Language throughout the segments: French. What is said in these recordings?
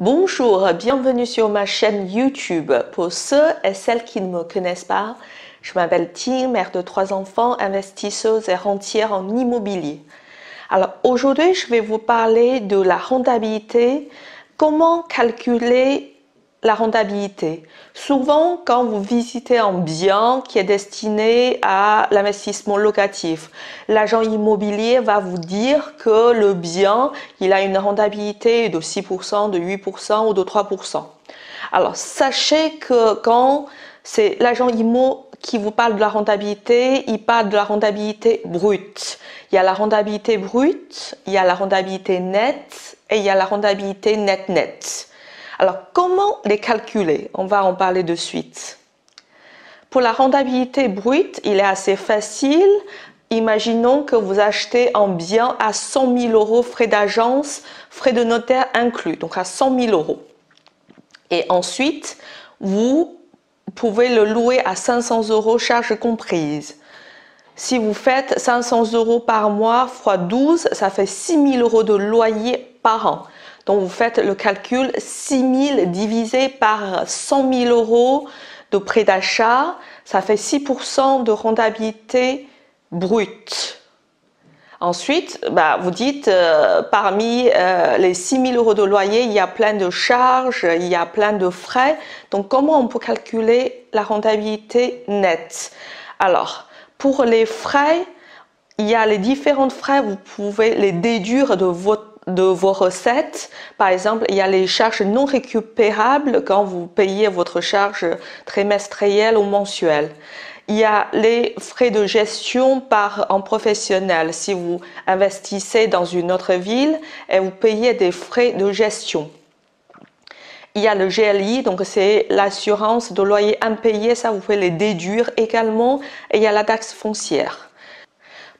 Bonjour, bienvenue sur ma chaîne YouTube. Pour ceux et celles qui ne me connaissent pas, je m'appelle Ting, mère de 3 enfants, investisseuse et rentière en immobilier. Alors aujourd'hui, je vais vous parler de la rentabilité. Comment calculer la rentabilité? Souvent, quand vous visitez un bien qui est destiné à l'investissement locatif, l'agent immobilier va vous dire que le bien, il a une rentabilité de 6%, de 8% ou de 3%. Alors, sachez que quand c'est l'agent immo qui vous parle de la rentabilité, il parle de la rentabilité brute. Il y a la rentabilité brute, il y a la rentabilité nette et il y a la rentabilité net-net. Alors, comment les calculer? On va en parler de suite. Pour la rentabilité brute, il est assez facile. Imaginons que vous achetez un bien à 100 000 euros, frais d'agence, frais de notaire inclus, donc à 100 000 euros. Et ensuite, vous pouvez le louer à 500 euros, charges comprises. Si vous faites 500 euros par mois x 12, ça fait 6 000 euros de loyer par an. Donc vous faites le calcul, 6 000 divisé par 100 000 euros de prêt d'achat, ça fait 6% de rentabilité brute. Ensuite, vous dites, parmi les 6 000 euros de loyer, il y a plein de charges, il y a plein de frais. Donc comment on peut calculer la rentabilité nette? Alors, pour les frais, il y a les différents frais, vous pouvez les déduire de vos recettes. Par exemple, il y a les charges non récupérables quand vous payez votre charge trimestrielle ou mensuelle. Il y a les frais de gestion par un professionnel. Si vous investissez dans une autre ville et vous payez des frais de gestion. Il y a le GLI, donc c'est l'assurance de loyer impayé, ça vous pouvez les déduire également. Et il y a la taxe foncière.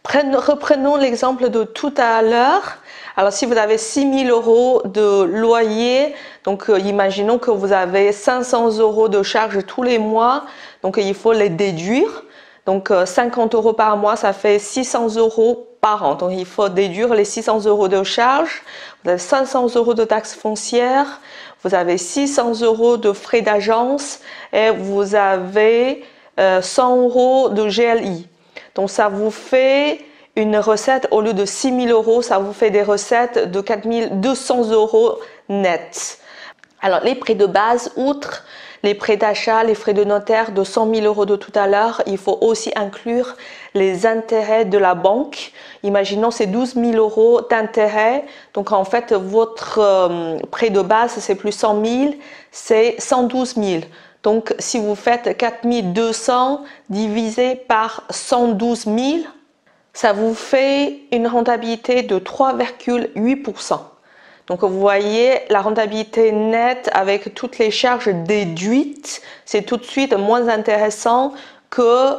Reprenons l'exemple de tout à l'heure. Alors si vous avez 6 000 euros de loyer, donc imaginons que vous avez 500 euros de charges tous les mois, donc il faut les déduire. Donc 50 euros par mois, ça fait 600 euros par an. Donc il faut déduire les 600 euros de charges. Vous avez 500 euros de taxes foncières, vous avez 600 euros de frais d'agence et vous avez 100 euros de GLI. Donc ça vous fait une recette, au lieu de 6 000 euros, ça vous fait des recettes de 4 200 euros net. Alors les prêts de base, outre les prêts d'achat, les frais de notaire de 100 000 euros de tout à l'heure, il faut aussi inclure les intérêts de la banque. Imaginons c'est 12 000 euros d'intérêt. Donc en fait, votre prêt de base, c'est plus 100 000, c'est 112 000. Donc si vous faites 4 200 divisé par 112 000, ça vous fait une rentabilité de 3,8%. Donc vous voyez, la rentabilité nette avec toutes les charges déduites, c'est tout de suite moins intéressant que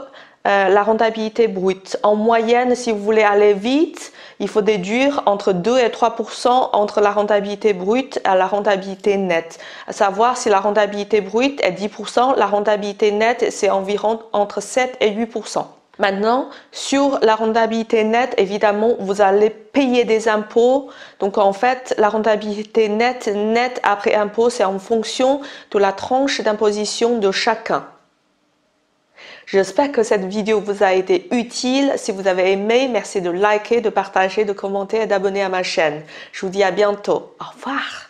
la rentabilité brute. En moyenne, si vous voulez aller vite, il faut déduire entre 2 et 3% entre la rentabilité brute et la rentabilité nette. À savoir, si la rentabilité brute est 10%, la rentabilité nette, c'est environ entre 7 et 8%. Maintenant, sur la rentabilité nette, évidemment, vous allez payer des impôts. Donc, en fait, la rentabilité nette après impôt, c'est en fonction de la tranche d'imposition de chacun. J'espère que cette vidéo vous a été utile. Si vous avez aimé, merci de liker, de partager, de commenter et d'abonner à ma chaîne. Je vous dis à bientôt. Au revoir.